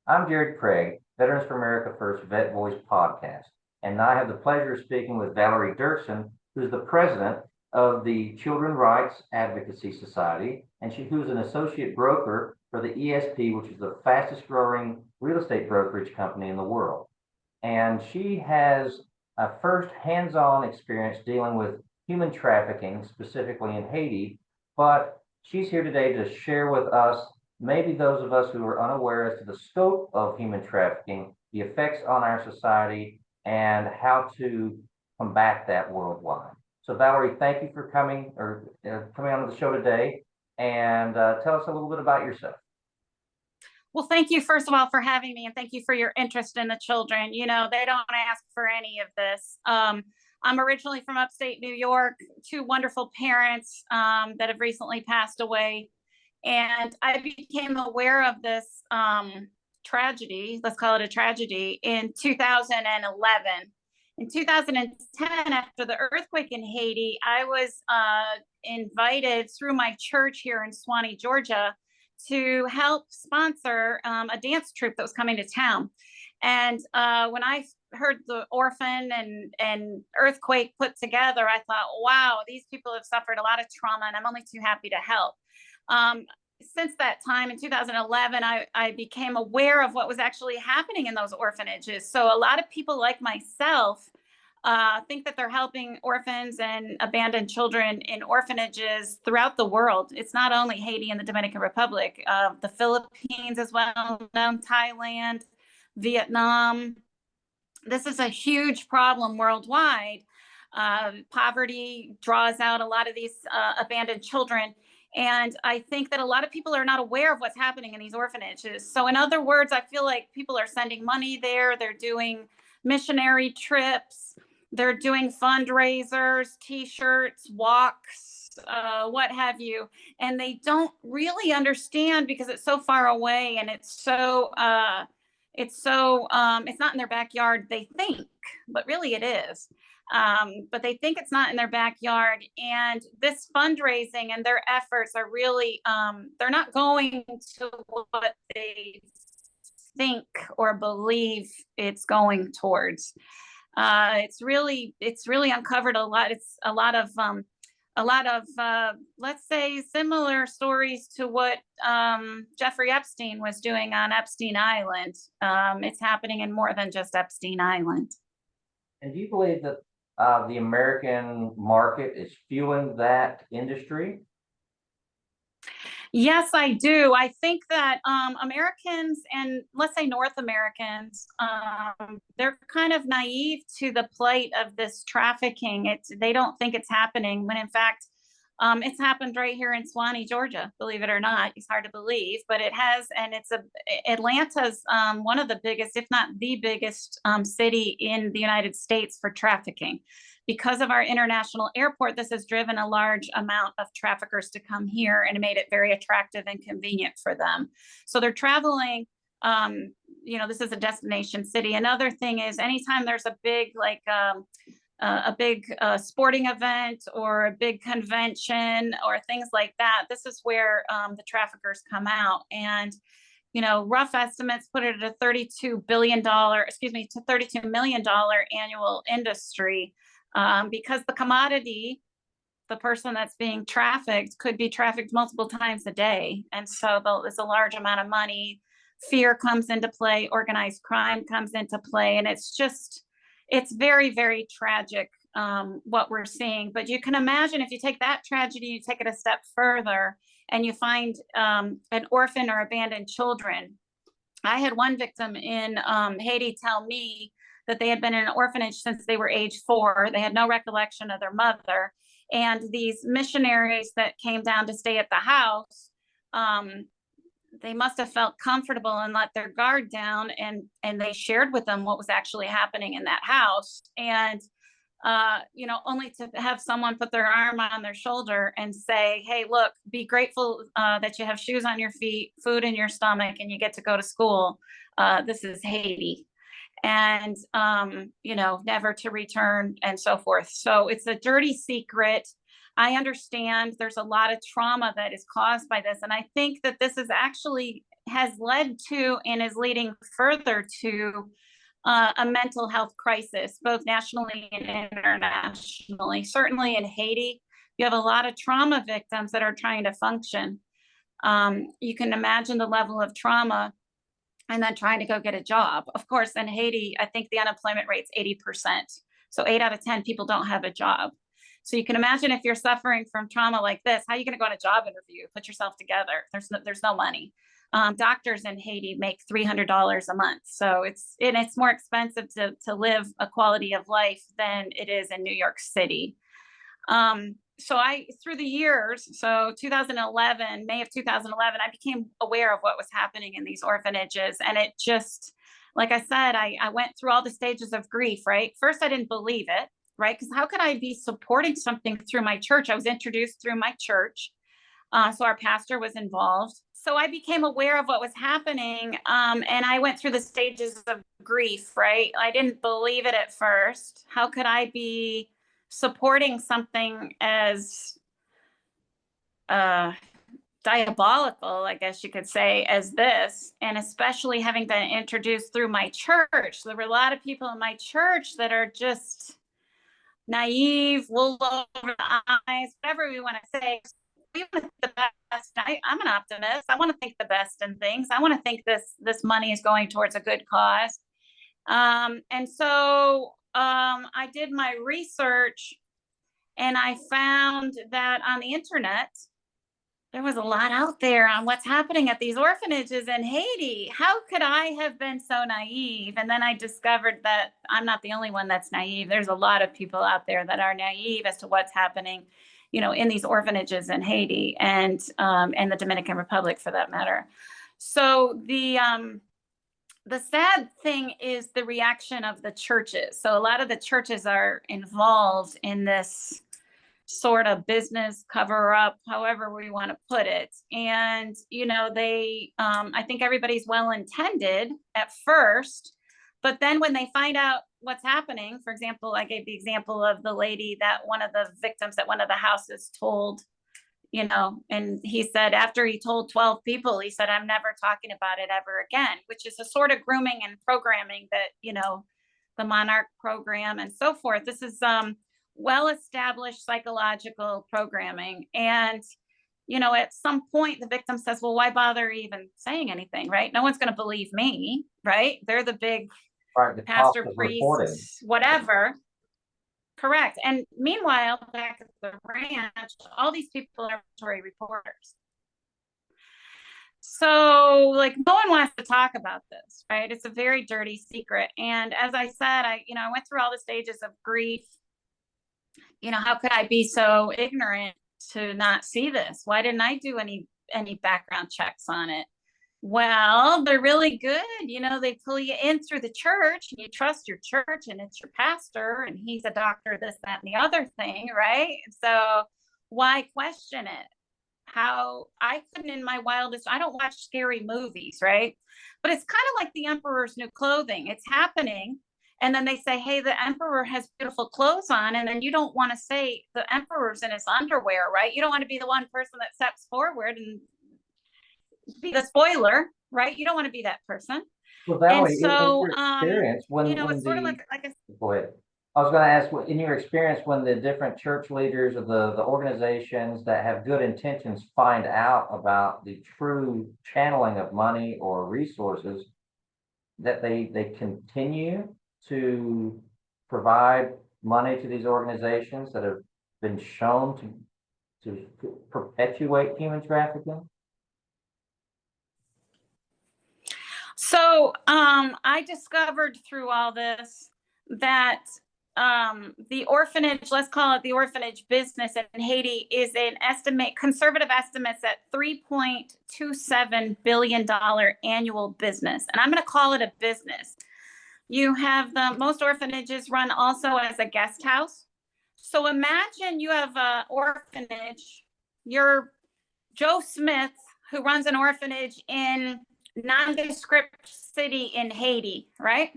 I'm Jared Craig, Veterans for America First Vet Voice podcast, and I have the pleasure of speaking with Valerie Dirksen, who's the president of the Children Rights Advocacy Society, and who's an associate broker for the ESP, which is the fastest growing real estate brokerage company in the world. And she has a first hands-on experience dealing with human trafficking, specifically in Haiti, but she's here today to share with us, maybe those of us who are unaware as to the scope of human trafficking, the effects on our society, and how to combat that worldwide. So, Valerie, thank you for coming on the show today, and tell us a little bit about yourself. Well, thank you, first of all, for having me, and thank you for your interest in the children. You know, they don't ask for any of this. I'm originally from upstate New York, two wonderful parents that have recently passed away. And I became aware of this tragedy, let's call it a tragedy, in 2011. In 2010, after the earthquake in Haiti, I was invited through my church here in Swanee, Georgia, to help sponsor a dance troupe that was coming to town. And when I heard the orphan and earthquake put together, I thought, wow, these people have suffered a lot of trauma, and I'm only too happy to help. Since that time in 2011, I became aware of what was actually happening in those orphanages. So a lot of people like myself think that they're helping orphans and abandoned children in orphanages throughout the world. It's not only Haiti and the Dominican Republic, the Philippines as well, Thailand, Vietnam. This is a huge problem worldwide. Poverty draws out a lot of these abandoned children. And I think that a lot of people are not aware of what's happening in these orphanages. So in other words, I feel like people are sending money there. They're doing missionary trips. They're doing fundraisers, T-shirts, walks, what have you. And they don't really understand because it's so far away and it's not in their backyard, they think, but really it is. But they think it's not in their backyard. And this fundraising and their efforts are really, they're not going to what they think or believe it's going towards. It's really uncovered a lot. It's a lot of let's say similar stories to what Jeffrey Epstein was doing on Epstein Island. It's happening in more than just Epstein Island. And do you believe that the American market is fueling that industry? Yes, I do. I think that Americans, and let's say North Americans, they're kind of naive to the plight of this trafficking. They don't think it's happening when in fact it's happened right here in Swanee, Georgia, believe it or not. It's hard to believe, but it has. And Atlanta's one of the biggest, if not the biggest city in the United States for trafficking. Because of our international airport, this has driven a large amount of traffickers to come here and made it very attractive and convenient for them. So they're traveling, this is a destination city. Another thing is anytime there's a big, sporting event or a big convention or things like that, this is where the traffickers come out. And rough estimates put it at a $32 million annual industry. Because the commodity, the person that's being trafficked could be trafficked multiple times a day. And so there's a large amount of money. Fear comes into play, organized crime comes into play. And it's very, very tragic what we're seeing. But you can imagine if you take that tragedy, you take it a step further and you find an orphan or abandoned children. I had one victim in Haiti tell me that they had been in an orphanage since they were age 4. They had no recollection of their mother. And these missionaries that came down to stay at the house, they must have felt comfortable and let their guard down. And they shared with them what was actually happening in that house. And, only to have someone put their arm on their shoulder and say, hey, look, be grateful that you have shoes on your feet, food in your stomach, and you get to go to school. This is Haiti. And, never to return and so forth. So it's a dirty secret. I understand there's a lot of trauma that is caused by this. And I think that this is actually has led to and is leading further to a mental health crisis, both nationally and internationally. Certainly in Haiti, you have a lot of trauma victims that are trying to function. You can imagine the level of trauma and then trying to go get a job. Of course, in Haiti, I think the unemployment rate's 80%. So 8 out of 10 people don't have a job. So you can imagine if you're suffering from trauma like this, how are you going to go on a job interview, put yourself together? There's no money. Doctors in Haiti make $300 a month. So it's more expensive to live a quality of life than it is in New York City. So through the years, so 2011, May of 2011, I became aware of what was happening in these orphanages. And it just, like I said, I went through all the stages of grief, right? First, I didn't believe it, right? Because how could I be supporting something through my church? I was introduced through my church. So our pastor was involved. So I became aware of what was happening. And I went through the stages of grief, right? I didn't believe it at first. How could I be supporting something as diabolical, I guess you could say, as this, and especially having been introduced through my church? There were a lot of people in my church that are just naive, wool over the eyes, whatever we want to say. We want to think the best. I'm an optimist. I want to think the best in things. I want to think this money is going towards a good cause. And so I did my research, and I found that on the internet, there was a lot out there on what's happening at these orphanages in Haiti. How could I have been so naive? And then I discovered that I'm not the only one that's naive. There's a lot of people out there that are naive as to what's happening, in these orphanages in Haiti and the Dominican Republic, for that matter. So the sad thing is the reaction of the churches. So a lot of the churches are involved in this sort of business cover up, however we want to put it. And, I think everybody's well intended at first, but then when they find out what's happening, for example, I gave the example of the lady that one of the victims at one of the houses told, and he said, after he told 12 people, he said, I'm never talking about it ever again, which is a sort of grooming and programming that, the Monarch program and so forth. This is, well-established psychological programming. And, at some point the victim says, well, why bother even saying anything, right? No one's going to believe me, right? They're the big pastor, priest, whatever. Correct. And meanwhile, back at the ranch, all these people are Tory reporters. So no one wants to talk about this, right? It's a very dirty secret. And as I said, I went through all the stages of grief. How could I be so ignorant to not see this? Why didn't I do any background checks on it? Well, they're really good. They pull you in through the church, and you trust your church, and it's your pastor, and he's a doctor, this, that, and the other thing, right? So why question it? How I couldn't in my wildest, I don't watch scary movies, right? But it's kind of like the emperor's new clothing. It's happening. And then they say, hey, the emperor has beautiful clothes on. And then you don't want to say the emperor's in his underwear, right? You don't want to be the one person that steps forward and be the spoiler, right? You don't want to be that person. Well, Valerie, and so, in your experience, it's sort of like go ahead. I was going to ask, in your experience, when the different church leaders or the organizations that have good intentions find out about the true channeling of money or resources, that they continue to provide money to these organizations that have been shown to perpetuate human trafficking? So I discovered through all this that the orphanage, let's call it the orphanage business in Haiti, is conservative estimates at $3.27 billion annual business. And I'm going to call it a business. You have most orphanages run also as a guest house. So imagine you have an orphanage, you're Joe Smith, who runs an orphanage in nondescript city in Haiti, right?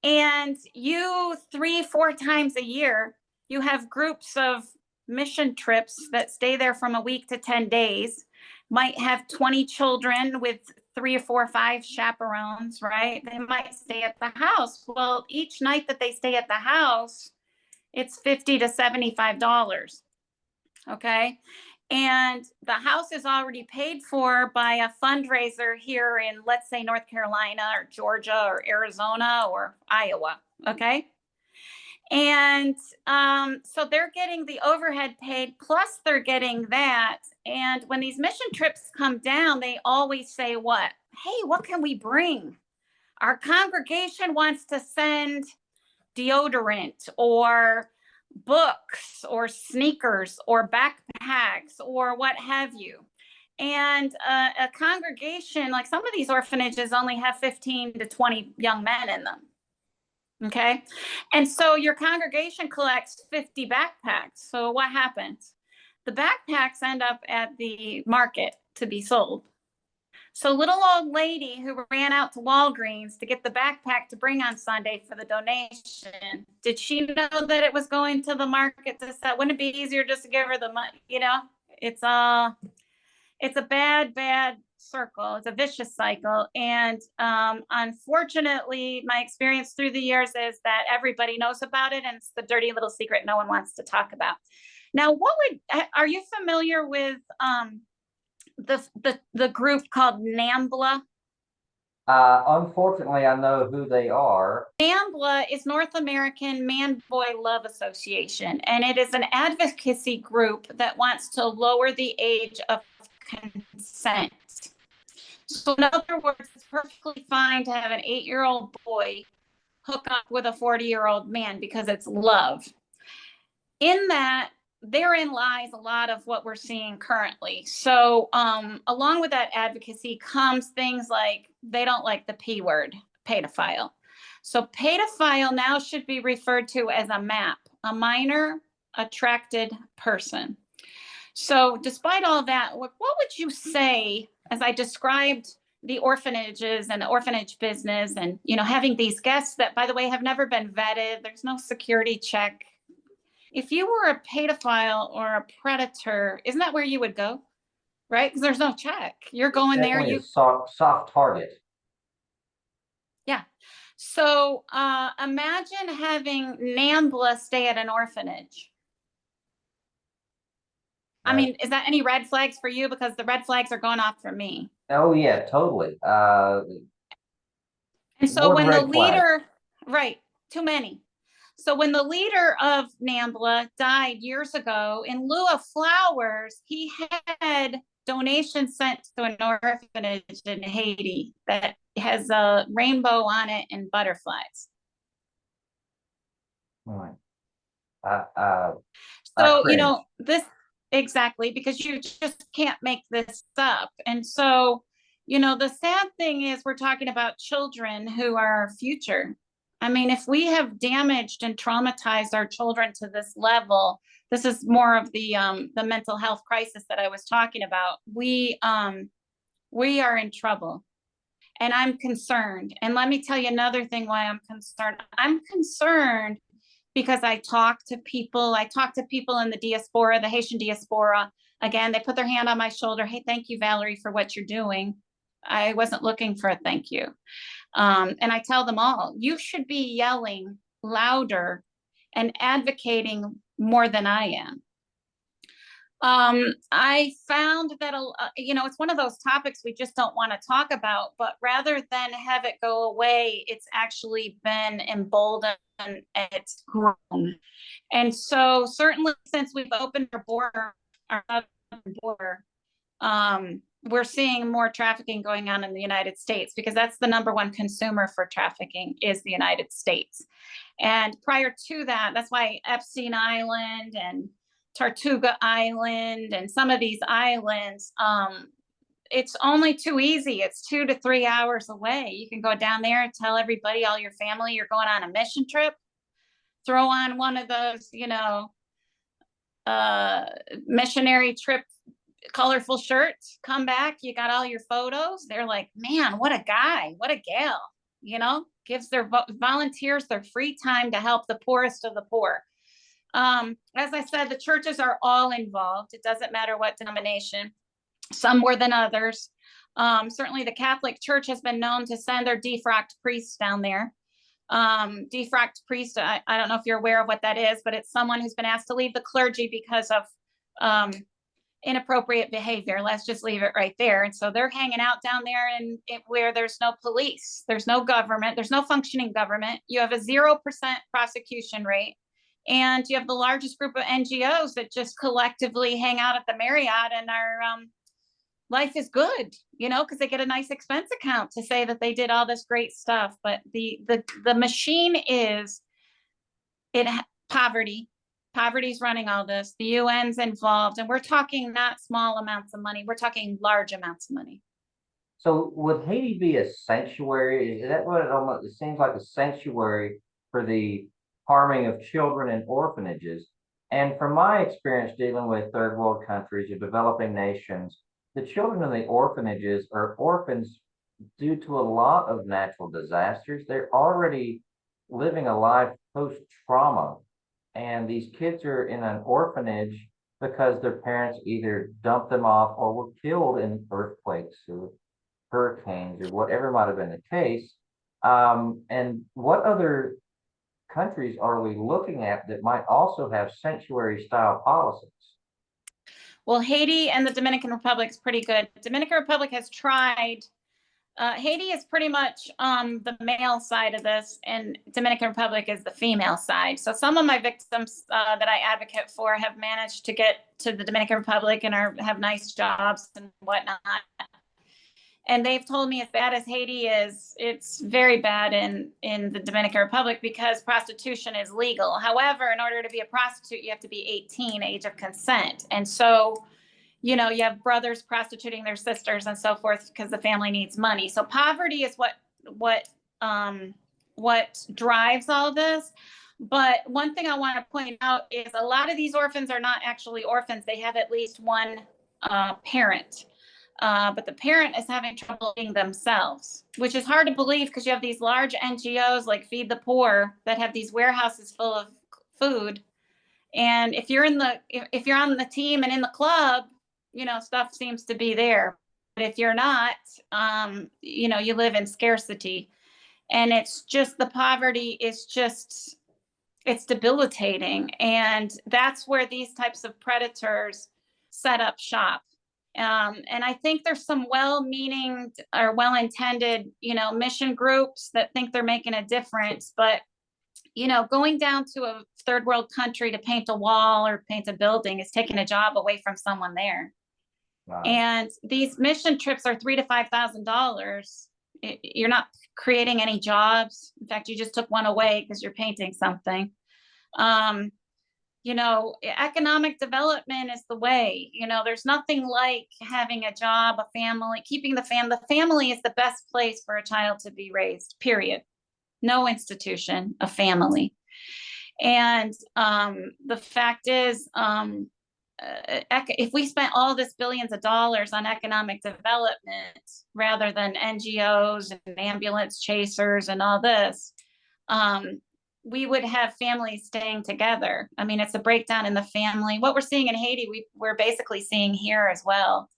And you 3-4 times a year, you have groups of mission trips that stay there from a week to 10 days, might have 20 children with 3 or 4 or 5 chaperones, right? They might stay at the house. Well, each night that they stay at the house, it's $50 to $75. Okay. And the house is already paid for by a fundraiser here in, let's say, North Carolina or Georgia or Arizona or Iowa. Okay. And so they're getting the overhead paid, plus they're getting that. And when these mission trips come down, they always say, what? Hey, what can we bring? Our congregation wants to send deodorant or books or sneakers or backpacks or what have you. And a congregation, like some of these orphanages only have 15 to 20 young men in them. Okay. And so your congregation collects 50 backpacks. So what happens? The backpacks end up at the market to be sold. So little old lady who ran out to Walgreens to get the backpack to bring on Sunday for the donation, did she know that it was going to the market to sell? Wouldn't it be easier just to give her the money? You know, it's a bad circle. It's a vicious cycle. And unfortunately, my experience through the years is that everybody knows about it, and it's the dirty little secret no one wants to talk about. Now, are you familiar with the group called NAMBLA? Unfortunately, I know who they are. NAMBLA is North American Man Boy Love Association, and it is an advocacy group that wants to lower the age of consent. So in other words, it's perfectly fine to have an 8-year-old boy hook up with a 40-year-old man because it's love. In that, therein lies a lot of what we're seeing currently. So along with that advocacy comes things like they don't like the P word, pedophile. So pedophile now should be referred to as a MAP, a minor attracted person. So despite all that, what would you say, as I described the orphanages and the orphanage business and, you know, having these guests that, by the way, have never been vetted, there's no security check. If you were a pedophile or a predator, isn't that where you would go? Right? Because there's no check. You're going there. Definitely a soft target. Yeah. So imagine having NAMBLA stay at an orphanage. I mean, is that any red flags for you? Because the red flags are going off for me. Oh yeah, totally. And so when the leader, right, too many. So when the leader of NAMBLA died years ago, in lieu of flowers, he had donations sent to an orphanage in Haiti that has a rainbow on it and butterflies. Right. So, you know, this exactly, because you just can't make this up. And so, you know, the sad thing is we're talking about children who are our future. I mean, if we have damaged and traumatized our children to this level, this is more of the mental health crisis that I was talking about. We are in trouble, and I'm concerned. And let me tell you another thing why I'm concerned. I'm concerned because I talk to people in the diaspora, the Haitian diaspora. Again, they put their hand on my shoulder. Hey, thank you, Valerie, for what you're doing. I wasn't looking for a thank you. And I tell them all, you should be yelling louder and advocating more than I am. I found that, you know, it's one of those topics we just don't want to talk about, but rather than have it go away, it's actually been emboldened and it's grown. And so certainly since we've opened our border, we're seeing more trafficking going on in the United States, because that's the #1 consumer for trafficking is the United States. And prior to that, that's why Epstein Island and Tortuga Island and some of these islands, it's only too easy. It's 2 to 3 hours away. You can go down there and tell everybody, all your family, you're going on a mission trip, throw on one of those, you know, missionary trip colorful shirts, come back, you got all your photos. They're like, man, what a guy, what a gal, you know, gives their volunteers their free time to help the poorest of the poor. As I said, the churches are all involved. It doesn't matter what denomination. some more than others. Certainly the Catholic Church has been known to send their defrocked priests down there. Defrocked priest, I don't know if you're aware of what that is, but it's someone who's been asked to leave the clergy because of inappropriate behavior. Let's just leave it right there. And so they're hanging out down there and where there's no police, there's no government, there's no functioning government. You have a 0% prosecution rate. And you have the largest group of NGOs that just collectively hang out at the Marriott and are life is good, you know, because they get a nice expense account to say that they did all this great stuff. But the machine is poverty. Poverty's running all this. The UN's involved, and we're talking not small amounts of money. We're talking large amounts of money. So would Haiti be a sanctuary? Is that what it seems like, a sanctuary for the harming of children in orphanages? And from my experience dealing with third world countries or developing nations, the children in the orphanages are orphans due to a lot of natural disasters. They're already living a life post trauma. And these kids are in an orphanage because their parents either dumped them off or were killed in earthquakes or hurricanes or whatever might have been the case. And what other countries are we looking at that might also have sanctuary style policies? Well, Haiti and the Dominican Republic is pretty good. The Dominican Republic has tried. Haiti is pretty much the male side of this, and Dominican Republic is the female side. So some of my victims that I advocate for have managed to get to the Dominican Republic and have nice jobs and whatnot. And they've told me as bad as Haiti is, it's very bad in the Dominican Republic because prostitution is legal. However, in order to be a prostitute, you have to be 18, age of consent. And so, you know, you have brothers prostituting their sisters and so forth because the family needs money. So poverty is what drives all this. But one thing I want to point out is a lot of these orphans are not actually orphans. They have at least one parent. But the parent is having trouble being themselves, which is hard to believe because you have these large NGOs like Feed the Poor that have these warehouses full of food. And if you're on the team and in the club, you know, stuff seems to be there. But if you're not, you know, you live in scarcity. And it's just the poverty is just, it's debilitating. And that's where these types of predators set up shop. And I think there's some well-meaning or well-intended, you know, mission groups that think they're making a difference. But, you know, going down to a third world country to paint a wall or paint a building is taking a job away from someone there. Wow. And these mission trips are $3,000 to $5,000. You're not creating any jobs. In fact, you just took one away because you're painting something. You know, economic development is the way. You know, there's nothing like having a job, a family, keeping the family is the best place for a child to be raised, period. No institution, a family. And the fact is, if we spent all this billions of dollars on economic development rather than NGOs and ambulance chasers and all this, we would have families staying together. I mean, it's a breakdown in the family. What we're seeing in Haiti, we're basically seeing here as well.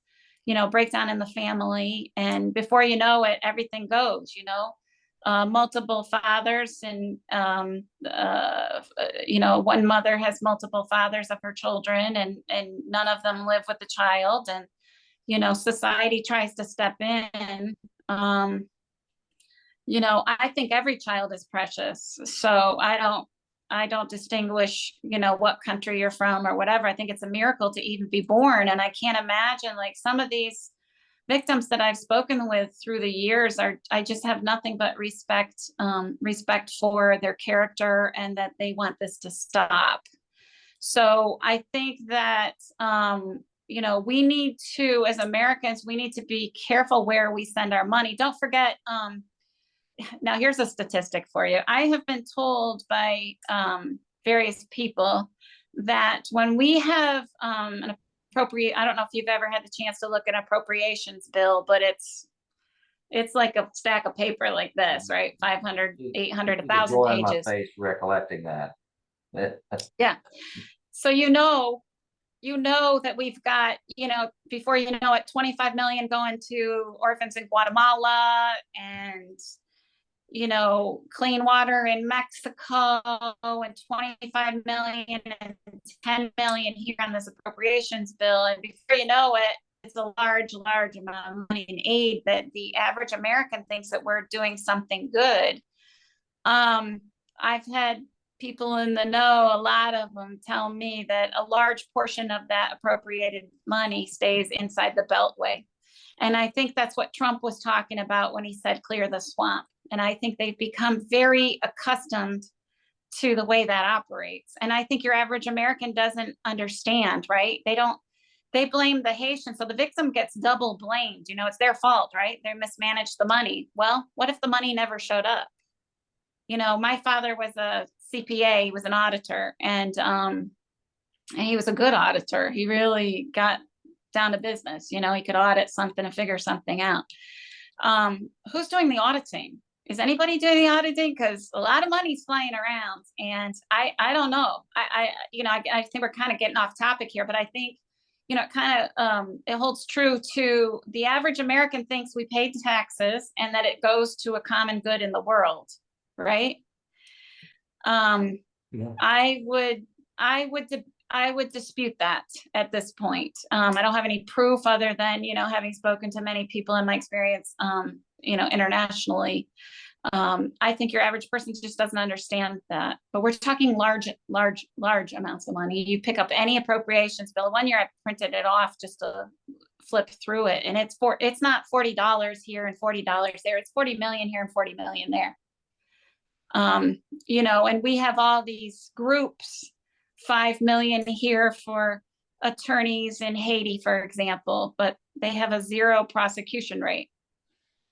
You know, breakdown in the family, and before you know it, everything goes. You know, multiple fathers, and you know, one mother has multiple fathers of her children, and none of them live with the child, and you know, society tries to step in. You know, I think every child is precious. So I don't distinguish, you know, what country you're from or whatever. I think it's a miracle to even be born. And I can't imagine, like, some of these victims that I've spoken with through the years I just have nothing but respect for their character and that they want this to stop. So I think that, you know, we need to, as Americans, we need to be careful where we send our money. Don't forget, now here's a statistic for you. I have been told by various people that when we have an I don't know if you've ever had the chance to look at an appropriations bill, but it's like a stack of paper like this, right? 500, 800, 1,000 pages. My face recollecting that. Yeah. So, you know, you know that we've got, before you know it, 25 million going to orphans in Guatemala, and clean water in Mexico, and 25 million and 10 million here on this appropriations bill. And before you know it, it's a large, large amount of money in aid that the average American thinks that we're doing something good. I've had people in the know, a lot of them tell me that a large portion of that appropriated money stays inside the Beltway. And I think that's what Trump was talking about when he said clear the swamp. And I think they've become very accustomed to the way that operates. And I think your average American doesn't understand, right? They blame the Haitians. So the victim gets double blamed. It's their fault, right? They mismanaged the money. Well, what if the money never showed up? My father was a CPA, he was an auditor, and he was a good auditor. He really got down to business. He could audit something and figure something out. Who's doing the auditing? Is anybody doing the auditing? Because a lot of money's flying around, and I don't know. I think we're kind of getting off topic here, but I think it holds true to the average American thinks we paid taxes and that it goes to a common good in the world, right? Yeah. I would dispute that at this point. I don't have any proof other than, having spoken to many people in my experience, internationally. I think your average person just doesn't understand that. But we're talking large amounts of money. You pick up any appropriations bill. One year I printed it off just to flip through it, and it's not $40 here and $40 there. It's 40 million here and 40 million there. And we have all these groups, 5 million here for attorneys in Haiti, for example, but they have a 0 prosecution rate.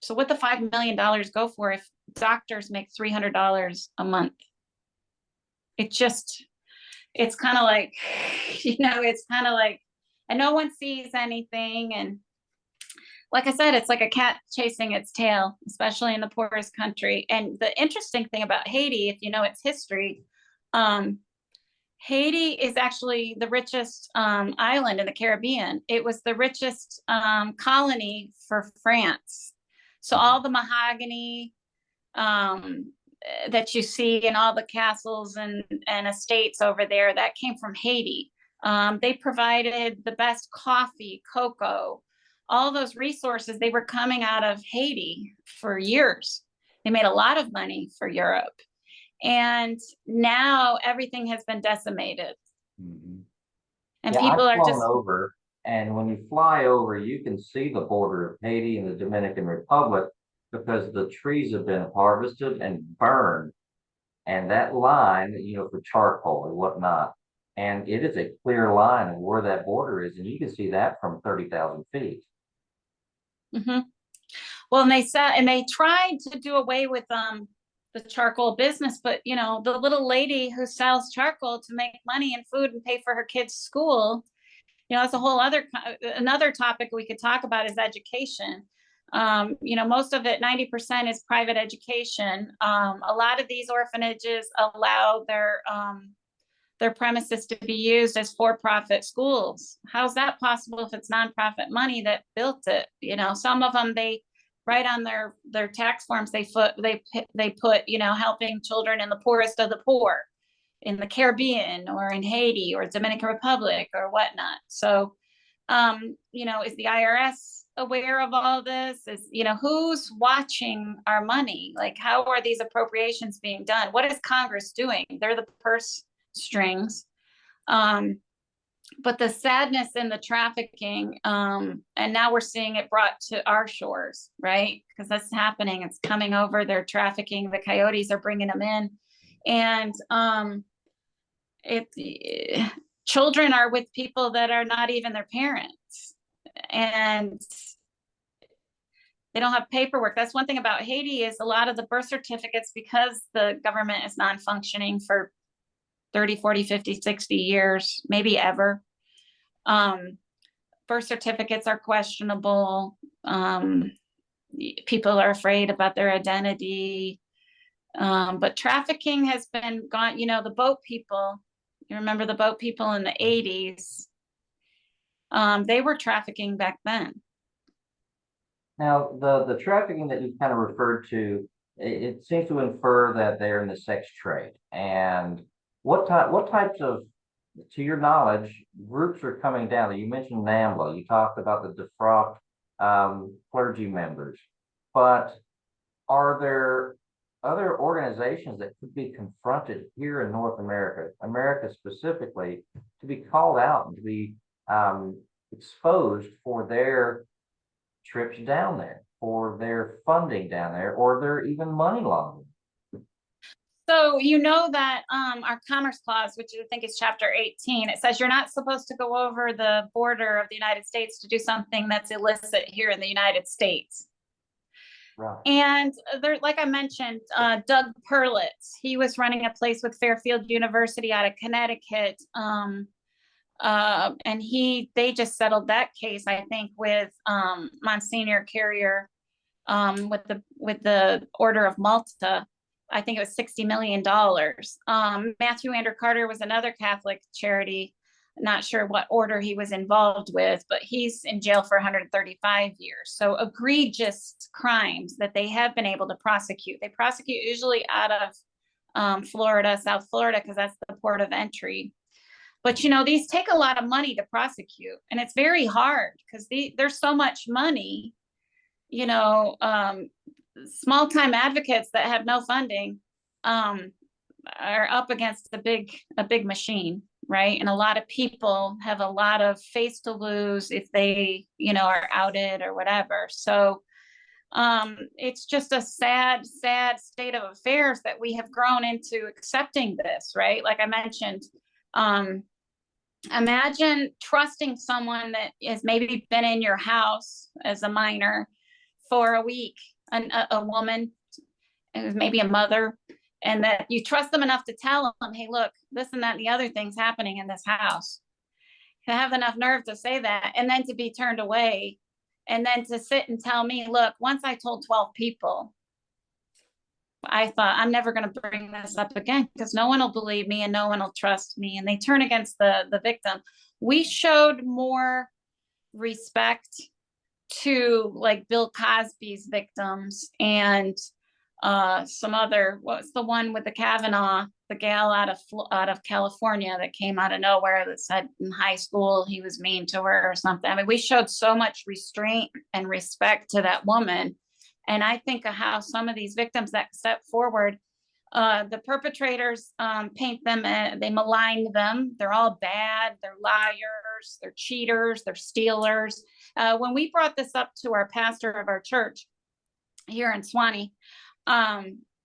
So what the $5 million go for if doctors make $300 a month? It's kind of like, and no one sees anything. And like I said, it's like a cat chasing its tail, especially in the poorest country. And the interesting thing about Haiti, if you know its history, Haiti is actually the richest island in the Caribbean. It was the richest colony for France. So all the mahogany that you see in all the castles and estates over there, that came from Haiti. They provided the best coffee, cocoa, all those resources. They were coming out of Haiti for years. They made a lot of money for Europe. And now everything has been decimated. Mm-hmm. And yeah, people I've are flown just over, and when you fly over, you can see the border of Haiti and the Dominican Republic because the trees have been harvested and burned, and that line, for charcoal and whatnot, and it is a clear line of where that border is, and you can see that from 30,000 feet. Mm-hmm. Well, and they tried to do away with the charcoal business, but the little lady who sells charcoal to make money and food and pay for her kids' school, that's a whole another topic we could talk about is education. Most of it, 90% is private education. A lot of these orphanages allow their premises to be used as for-profit schools. How's that possible if it's nonprofit money that built it? Some of them, they write on their tax forms, they put helping children in the poorest of the poor in the Caribbean or in Haiti or Dominican Republic or whatnot. So, is the IRS aware of all this? Who's watching our money? Like, how are these appropriations being done? What is Congress doing? They're the purse strings. But the sadness in the trafficking, and now we're seeing it brought to our shores, right? Because that's happening. It's coming over. They're trafficking. The coyotes are bringing them in. And children are with people that are not even their parents. And they don't have paperwork. That's one thing about Haiti is a lot of the birth certificates, because the government is non-functioning for 30, 40, 50, 60 years, maybe ever. Birth certificates are questionable. People are afraid about their identity. But trafficking has been gone, the boat people, you remember the boat people in the 80s, They were trafficking back then. Now, the trafficking that you kind of referred to, it seems to infer that they're in the sex trade. And what types of, to your knowledge, groups are coming down? You mentioned NAMBLA. You talked about the defrocked clergy members, but are there other organizations that could be confronted here in North America, America specifically, to be called out and to be exposed for their trips down there, for their funding down there, or their even money laundering? So you know that our Commerce Clause, which I think is Chapter 18, it says you're not supposed to go over the border of the United States to do something that's illicit here in the United States. Right. And there, like I mentioned, Doug Perlitz, he was running a place with Fairfield University out of Connecticut. And they just settled that case, I think, with Monsignor Carrier, with the Order of Malta. I think it was $60 million. Matthew Andrew Carter was another Catholic charity. Not sure what order he was involved with, but he's in jail for 135 years. So egregious crimes that they have been able to prosecute. They prosecute usually out of Florida, South Florida, because that's the port of entry. But these take a lot of money to prosecute, and it's very hard because there's so much money. Small time advocates that have no funding are up against a big machine, right? And a lot of people have a lot of face to lose if they are outed or whatever. So it's just a sad state of affairs that we have grown into accepting this, right? Like I mentioned, imagine trusting someone that has maybe been in your house as a minor for a week, a woman, maybe a mother, and that you trust them enough to tell them, hey, look, this and that and the other thing's happening in this house. To have enough nerve to say that, and then to be turned away, and then to sit and tell me, look, once I told 12 people, I thought, I'm never going to bring this up again because no one will believe me and no one will trust me. And they turn against the victim. We showed more respect to like Bill Cosby's victims and some other, what's the one with the Kavanaugh, the gal out of California that came out of nowhere that said in high school he was mean to her or something. I mean, we showed so much restraint and respect to that woman. And I think of how some of these victims that step forward, the perpetrators paint them, they malign them. They're all bad. They're liars. They're cheaters. They're stealers. When we brought this up to our pastor of our church here in Swanee,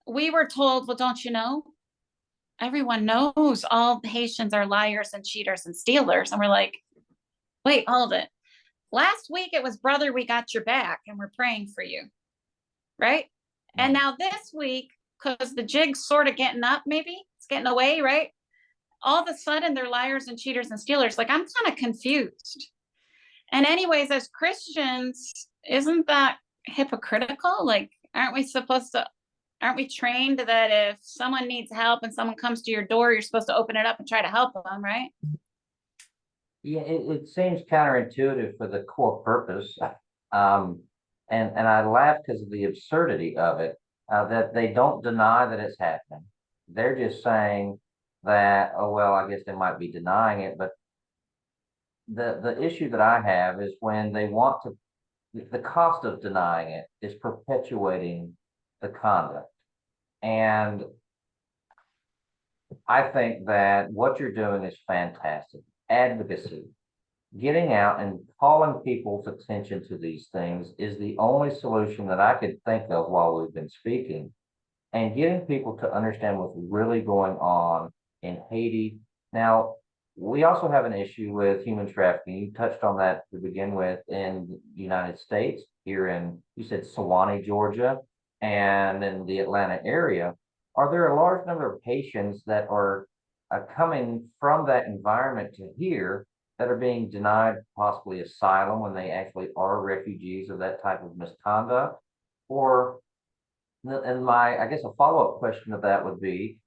we were told, well, don't you know? Everyone knows all Haitians are liars and cheaters and stealers. And we're like, wait, hold it. Last week it was, brother, we got your back and we're praying for you. Right. And now this week, because the jig's sort of getting up, maybe it's getting away, right? All of a sudden they're liars and cheaters and stealers. Like, I'm kind of confused. And anyways, as Christians, isn't that hypocritical? Like, aren't we trained that if someone needs help and someone comes to your door, you're supposed to open it up and try to help them, right? Yeah, it seems counterintuitive for the core purpose. And I laugh because of the absurdity of it, that they don't deny that it's happening. They're just saying that, oh, well, I guess they might be denying it. But the issue that I have is when they want to, the cost of denying it is perpetuating the conduct. And I think that what you're doing is fantastic. Advocacy, getting out and calling people's attention to these things is the only solution that I could think of while we've been speaking, and getting people to understand what's really going on in Haiti. Now, we also have an issue with human trafficking. You touched on that to begin with in the United States, here in, you said Sewanee, Georgia, and in the Atlanta area. Are there a large number of Haitians that are coming from that environment to here that are being denied possibly asylum when they actually are refugees of that type of misconduct? Or, and I guess a follow-up question of that would be,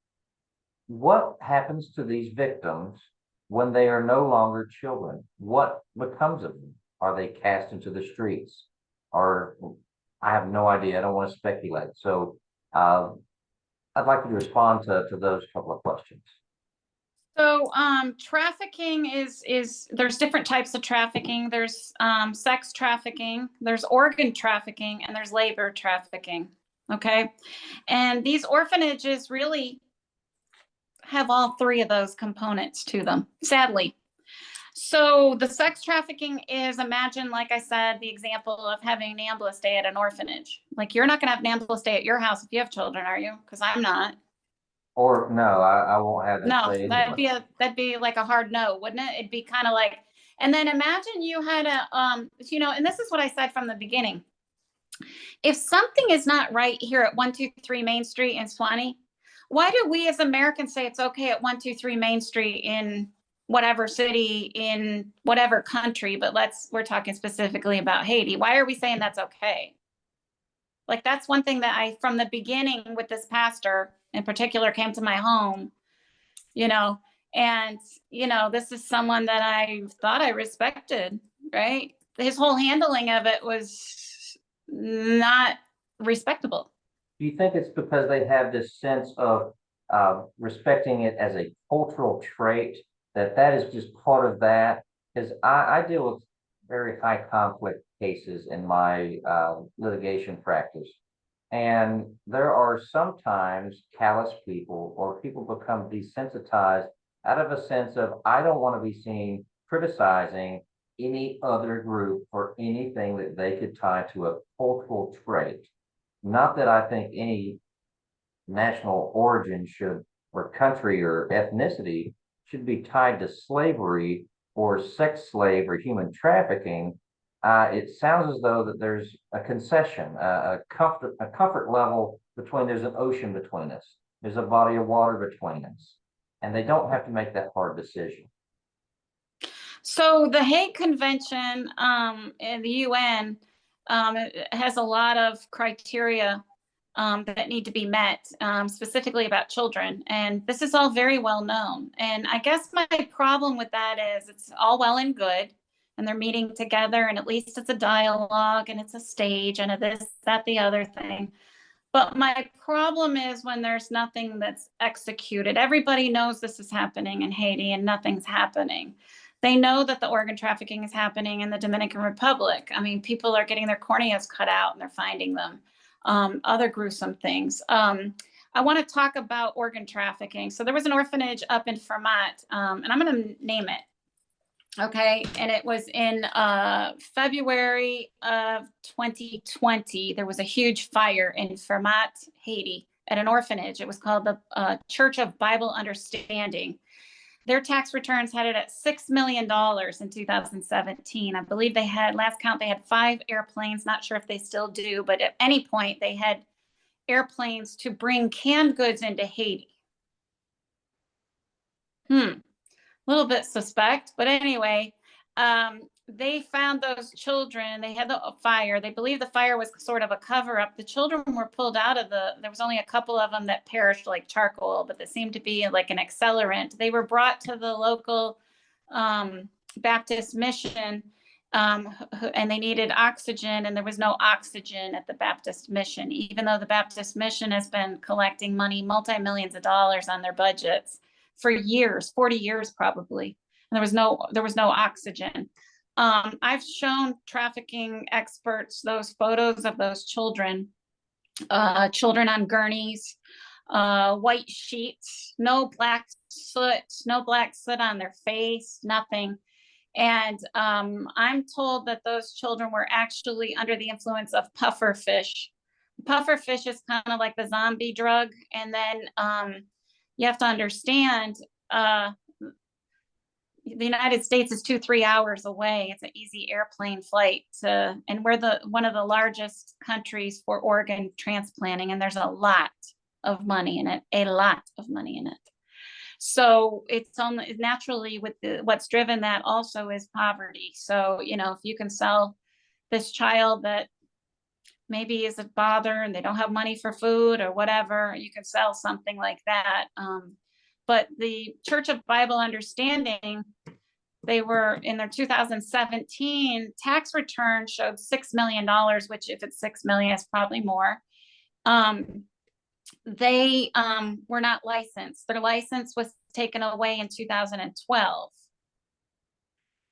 what happens to these victims when they are no longer children? What becomes of them? Are they cast into the streets? Or I have no idea. I don't want to speculate. So uh, I'd like you to respond to those couple of questions. So trafficking is there's different types of trafficking. There's sex trafficking, there's organ trafficking, and there's labor trafficking. Okay. And these orphanages really have all three of those components to them, sadly. So the sex trafficking is, imagine, like I said, the example of having an ambulance day at an orphanage. Like, you're not going to have an ambulance day at your house if you have children, are you? Because I'm not. Or no, I won't have that No, say anyway. that'd be like a hard no, wouldn't it? It'd be kind of like, and then imagine you had a and this is what I said from the beginning. If something is not right here at 123 Main Street in Swanee, why do we as Americans say it's okay at 123 Main Street in whatever city in whatever country, but we're talking specifically about Haiti. Why are we saying that's okay? Like, that's one thing that I, from the beginning with this pastor in particular, came to my home, you know, and, this is someone that I thought I respected, right? His whole handling of it was not respectable. Do you think it's because they have this sense of respecting it as a cultural trait, that is just part of that? Because I deal with very high conflict cases in my litigation practice. And there are sometimes callous people, or people become desensitized out of a sense of, I don't want to be seen criticizing any other group for anything that they could tie to a cultural trait. Not that I think any national origin should, or country or ethnicity should be tied to slavery or sex slave or human trafficking. It sounds as though that there's a concession, a comfort level between, there's an ocean between us, there's a body of water between us, and they don't have to make that hard decision. So the Hague Convention in the UN it has a lot of criteria that need to be met, specifically about children. And this is all very well known. And I guess my problem with that is it's all well and good. And they're meeting together, and at least it's a dialogue and it's a stage and a this, that, the other thing. But my problem is when there's nothing that's executed. Everybody knows this is happening in Haiti and nothing's happening. They know that the organ trafficking is happening in the Dominican Republic. I mean, people are getting their corneas cut out and they're finding them. Other gruesome things. I want to talk about organ trafficking. So there was an orphanage up in Vermont, and I'm going to name it. Okay. And it was in February of 2020. There was a huge fire in Vermont, Haiti, at an orphanage. It was called the Church of Bible Understanding. Their tax returns had it at $6 million in 2017. I believe they had, last count, they had 5 airplanes. Not sure if they still do, but at any point they had airplanes to bring canned goods into Haiti. A little bit suspect, but anyway, they found those children. They had the fire. They believe the fire was sort of a cover up. The children were pulled out of there was only a couple of them that perished like charcoal, but that seemed to be like an accelerant. They were brought to the local Baptist mission, and they needed oxygen, and there was no oxygen at the Baptist mission, even though the Baptist mission has been collecting money, multi-millions of dollars on their budgets for years, 40 years probably. And there was no oxygen. I've shown trafficking experts those photos of those children, children on gurneys, white sheets, no black soot on their face, nothing. And I'm told that those children were actually under the influence of puffer fish. Puffer fish is kind of like the zombie drug. And then you have to understand, the United States is 2-3 hours away. It's an easy airplane flight and we're one of the largest countries for organ transplanting, and there's a lot of money in it, So it's only naturally with what's driven that also is poverty. So, if you can sell this child that maybe is a bother and they don't have money for food or whatever, you can sell something like that. but the Church of Bible Understanding, they were in their 2017 tax return showed $6 million, which if it's 6 million, it's probably more. They were not licensed. Their license was taken away in 2012.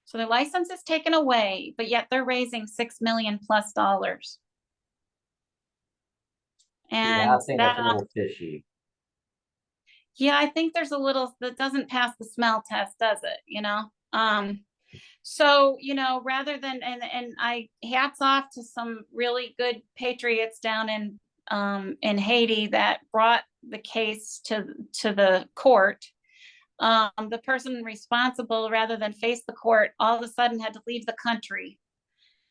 So their license is taken away, but yet they're raising $6 million plus. Yeah, And I think that's a that, little fishy. yeah, I think there's a little that doesn't pass the smell test, does it? So, rather than, and I hats off to some really good patriots down in Haiti that brought the case to the court. The person responsible, rather than face the court, all of a sudden had to leave the country.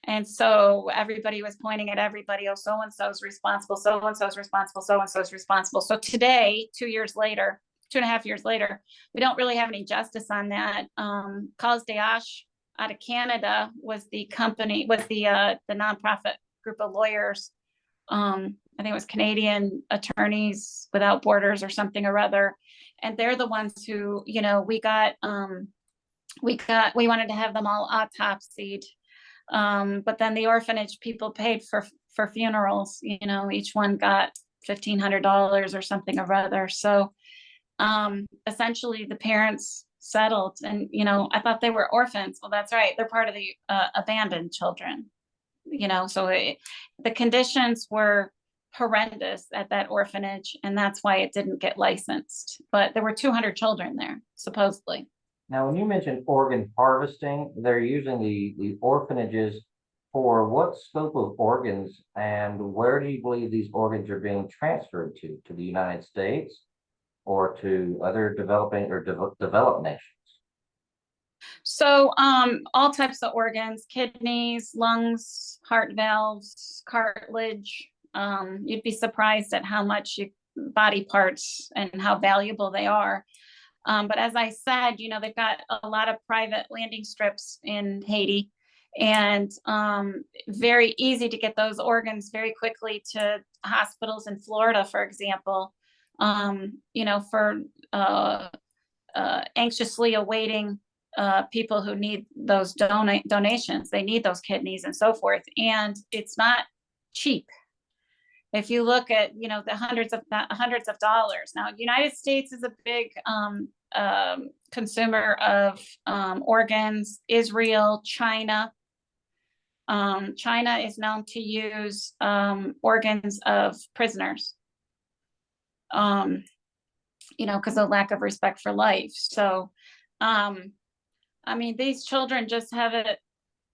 And so everybody was pointing at everybody. Oh, so-and-so's responsible, so-and-so's responsible, so-and-so's responsible. So today, 2.5 years later, we don't really have any justice on that. Cause d'Ache out of Canada was the nonprofit group of lawyers. I think it was Canadian Attorneys Without Borders or something or other. And they're the ones who, we wanted to have them all autopsied. But then the orphanage people paid for funerals, each one got $1,500 or something or other. So essentially the parents settled, and I thought they were orphans. Well, that's right, they're part of the abandoned children. So the conditions were horrendous at that orphanage, and that's why it didn't get licensed. But there were 200 children there, supposedly. Now, when you mentioned organ harvesting, they're using the orphanages for what scope of organs, and where do you believe these organs are being transferred to the United States or to other developing or developed nations? So all types of organs: kidneys, lungs, heart valves, cartilage. You'd be surprised at how much body parts and how valuable they are. But as I said, they've got a lot of private landing strips in Haiti, and very easy to get those organs very quickly to hospitals in Florida, for example, for anxiously awaiting people who need those donations. They need those kidneys and so forth. And it's not cheap. If you look at, the hundreds of dollars. Now, United States is a big consumer of organs. Israel, China. China is known to use organs of prisoners, because of lack of respect for life. So, these children just have it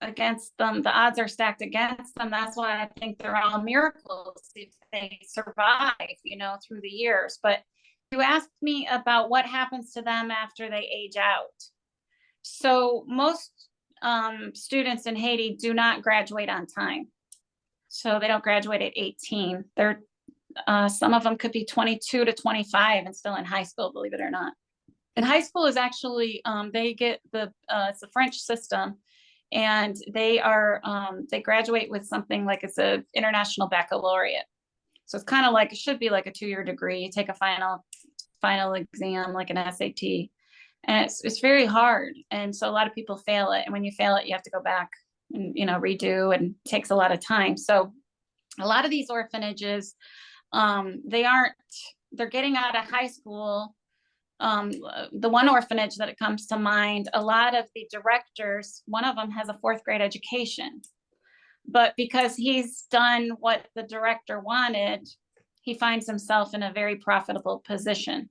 against them. The odds are stacked against them. That's why I think they're all miracles if they survive, through the years. But you asked me about what happens to them after they age out. So most students in Haiti do not graduate on time. So they don't graduate at 18. They're some of them could be 22 to 25 and still in high school, believe it or not. And high school is actually, they get it's a French system, and they graduate with something like it's an international baccalaureate. So it's kind of like, it should be like a 2-year degree. You take a final exam, like an SAT, and it's very hard. And so a lot of people fail it. And when you fail it, you have to go back and, redo, and it takes a lot of time. So a lot of these orphanages, they're getting out of high school. The one orphanage that it comes to mind, a lot of the directors, one of them has a 4th grade education, but because he's done what the director wanted, he finds himself in a very profitable position.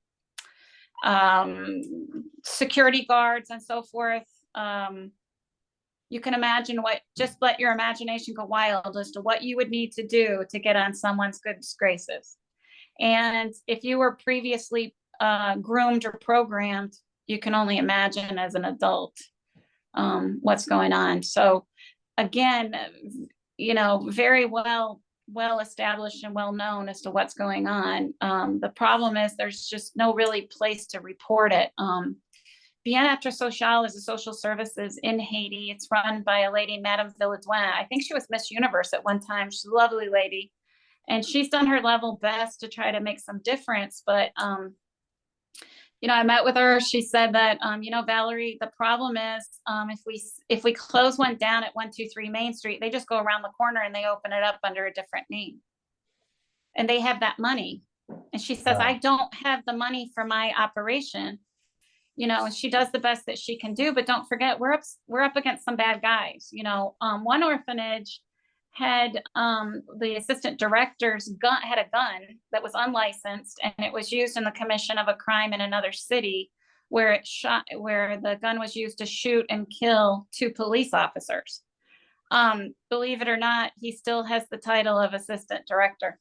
Security guards and so forth. You can imagine just let your imagination go wild as to what you would need to do to get on someone's good graces. And if you were previously groomed or programmed, you can only imagine as an adult what's going on. So again, very well established and well known as to what's going on. The problem is there's just no really place to report it. Bien-être social is a social services in Haiti. It's run by a lady, Madame Villadouin. I think she was Miss Universe at one time. She's a lovely lady, and she's done her level best to try to make some difference. But I met with her. She said that, Valerie, the problem is, if we close one down at 123 Main Street, they just go around the corner and they open it up under a different name, and they have that money. And she says, I don't have the money for my operation, and she does the best that she can do. But don't forget, we're up against some bad guys. One orphanage had the assistant director's gun had a gun that was unlicensed, and it was used in the commission of a crime in another city where the gun was used to shoot and kill 2 police officers. Believe it or not, he still has the title of assistant director.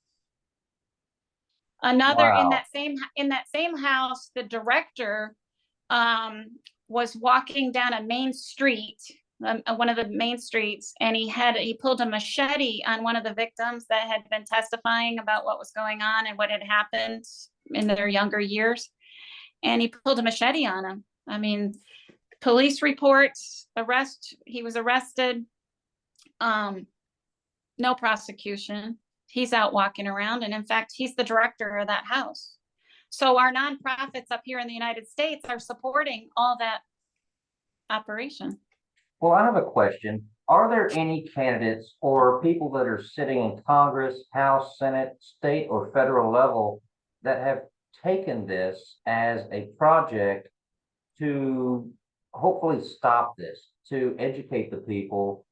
Another in Wow. that same house, the director was walking down a main street, one of the main streets, and he pulled a machete on one of the victims that had been testifying about what was going on and what had happened in their younger years. And he pulled a machete on him. I mean, police reports, he was arrested, no prosecution. He's out walking around. And in fact, he's the director of that house. So our nonprofits up here in the United States are supporting all that operation. Well, I have a question. Are there any candidates or people that are sitting in Congress, House, Senate, state, or federal level that have taken this as a project to hopefully stop this, to educate the people?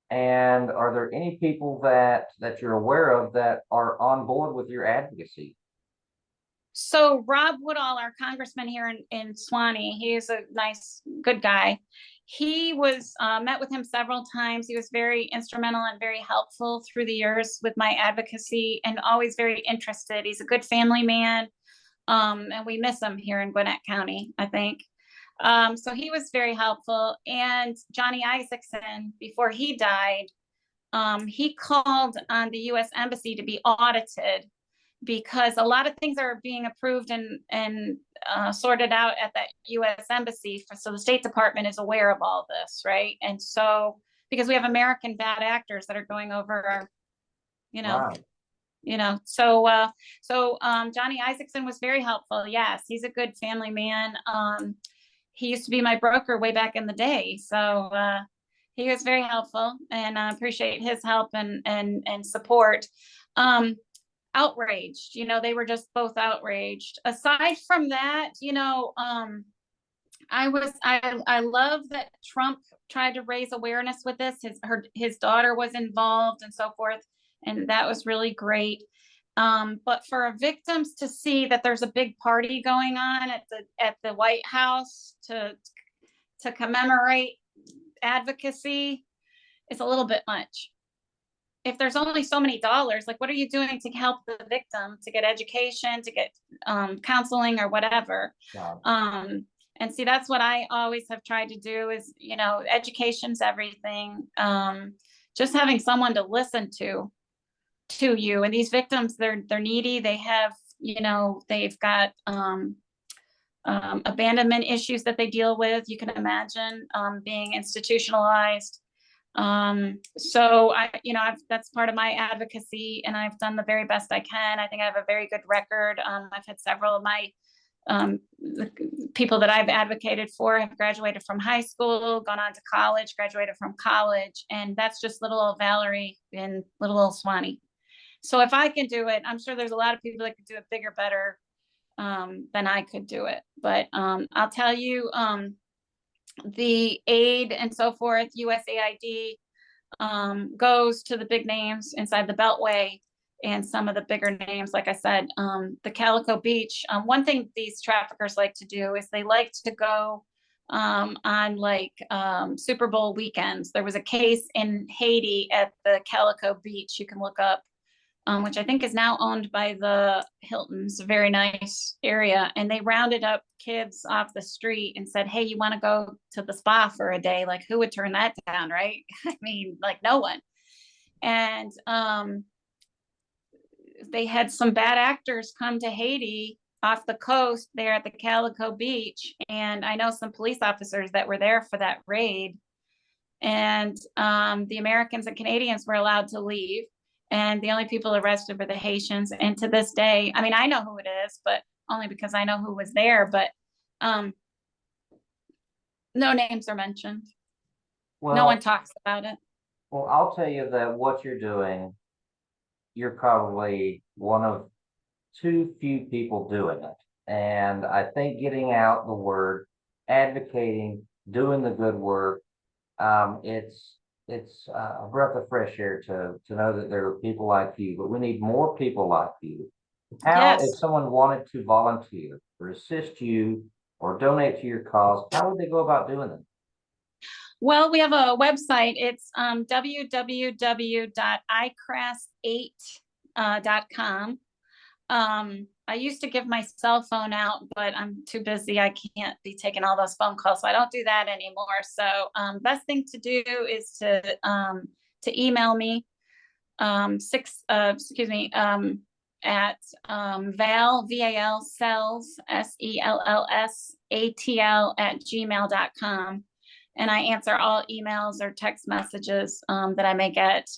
And are there any people that you're aware of that are on board with your advocacy? So Rob Woodall, our congressman here in Swanee, he is a nice, good guy. He was met with him several times. He was very instrumental and very helpful through the years with my advocacy, and always very interested. He's a good family man, and we miss him here in Gwinnett County, I think. So he was very helpful. And Johnny Isaacson, before he died, he called on the U.S. Embassy to be audited, because a lot of things are being approved and sorted out at that U.S. Embassy. So the State Department is aware of all this, right? And so, because we have American bad actors that are going over our, Wow. so Johnny Isaacson was very helpful. Yes, he's a good family man. He used to be my broker way back in the day. So he was very helpful, and I appreciate his help and support. Outraged, they were just both outraged. Aside from that, I love that Trump tried to raise awareness with this. His daughter was involved and so forth, and that was really great. But for our victims to see that there's a big party going on at the White House to commemorate advocacy is a little bit much. If there's only so many dollars, like, what are you doing to help the victim to get education, to get counseling or whatever? Wow. And see, that's what I always have tried to do is, education's everything. Just having someone to listen to you. And these victims, they're needy. They have, they've got abandonment issues that they deal with. You can imagine being institutionalized. So that's part of my advocacy, and I've done the very best I can. I think I have a very good record. I've had several of my the people that I've advocated for have graduated from high school, gone on to college, graduated from college, and that's just little old Valerie in little old Swanee. So if I can do it, I'm sure there's a lot of people that could do it bigger, better than I could do it. But I'll tell you, the aid and so forth, USAID, goes to the big names inside the Beltway and some of the bigger names. Like I said, the Calico Beach. One thing these traffickers like to do is they like to go on like Super Bowl weekends. There was a case in Haiti at the Calico Beach. You can look up. Which I think is now owned by the Hiltons, a very nice area. And they rounded up kids off the street and said, hey, you want to go to the spa for a day? Like, who would turn that down, right? I mean, like, no one. And they had some bad actors come to Haiti off the coast there at the Calico Beach. And I know some police officers that were there for that raid. And the Americans and Canadians were allowed to leave. And the only people arrested were the Haitians. And to this day, I mean, I know who it is, but only because I know who was there. But Um, no names are mentioned. No one Well, talks about it. well, I'll tell you that what you're doing, you're probably one of too few people doing it. And I think getting out the word, advocating, doing the good work, it's a breath of fresh air to know that there are people like you, but we need more people like you. How, if Yes. someone wanted to volunteer or assist you or donate to your cause, how would they go about doing it? Well, we have a website. It's www.icras8.com. I used to give my cell phone out, but I'm too busy. I can't be taking all those phone calls, so I don't do that anymore. So best thing to do is to email me at Val cells SELLSATL@gmail.com, and I answer all emails or text messages that I may get.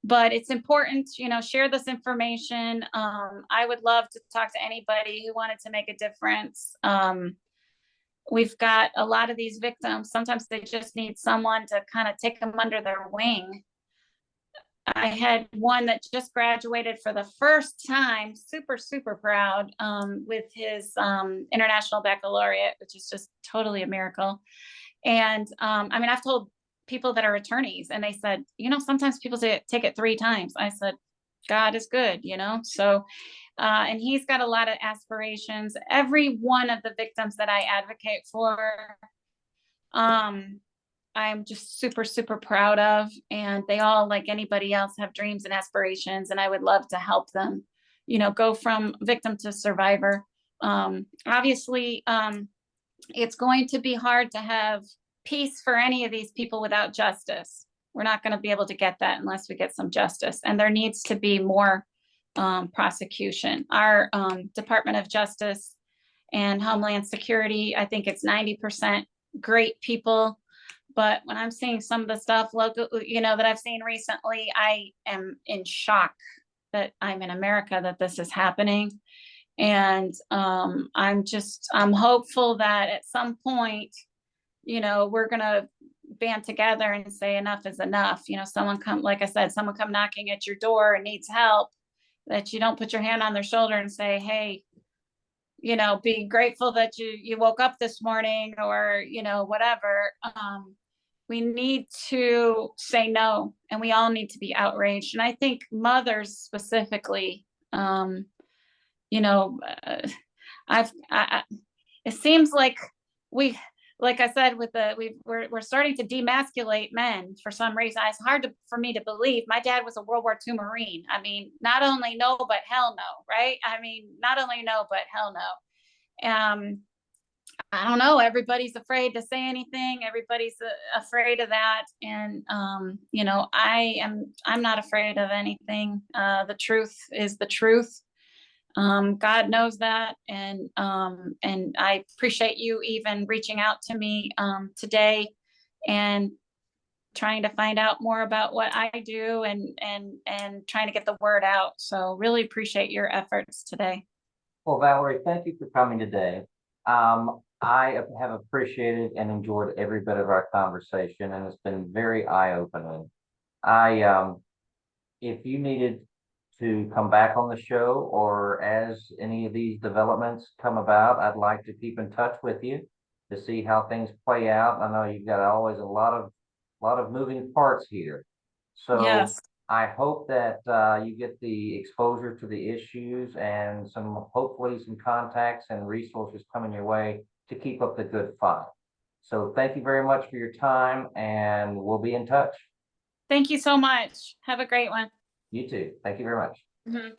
But it's important, share this information. I would love to talk to anybody who wanted to make a difference. We've got a lot of these victims. Sometimes they just need someone to kind of take them under their wing. I had one that just graduated for the first time, super, super proud, with his international baccalaureate, which is just totally a miracle. And I mean, I've told people that are attorneys, and they said, sometimes people take it 3 times. I said, God is good, So, and he's got a lot of aspirations. Every one of the victims that I advocate for, I'm just super, super proud of, and they all, like anybody else, have dreams and aspirations, and I would love to help them, go from victim to survivor. Obviously, it's going to be hard to have peace for any of these people without justice. We're not going to be able to get that unless we get some justice, and there needs to be more prosecution. Our Department of Justice and Homeland Security, I think it's 90% great people. But when I'm seeing some of the stuff local, that I've seen recently, I am in shock that I'm in America, that this is happening. And I'm hopeful that at some point, we're going to band together and say enough is enough. Someone come, like I said, someone come knocking at your door and needs help, that you don't put your hand on their shoulder and say, hey, be grateful that you woke up this morning, or, whatever. We need to say no, and we all need to be outraged. And I think mothers specifically, it seems like like I said, we're starting to demasculate men for some reason. It's hard for me to believe. My dad was a World War II Marine. I mean, not only no, but hell no, right? I mean, not only no, but hell no. I don't know. Everybody's afraid to say anything. Everybody's afraid of that. And, I'm not afraid of anything. The truth is the truth. God knows that. And I appreciate you even reaching out to me, today, and trying to find out more about what I do, and trying to get the word out. So really appreciate your efforts today. Well, Valerie, thank you for coming today. I have appreciated and enjoyed every bit of our conversation, and it's been very eye-opening. If you needed to come back on the show, or as any of these developments come about, I'd like to keep in touch with you to see how things play out. I know you've got always a lot of moving parts here. So Yes. I hope that you get the exposure to the issues and hopefully some contacts and resources coming your way to keep up the good fight. So thank you very much for your time, and we'll be in touch. Thank you so much. Have a great one. You too. Thank you very much. Mhm.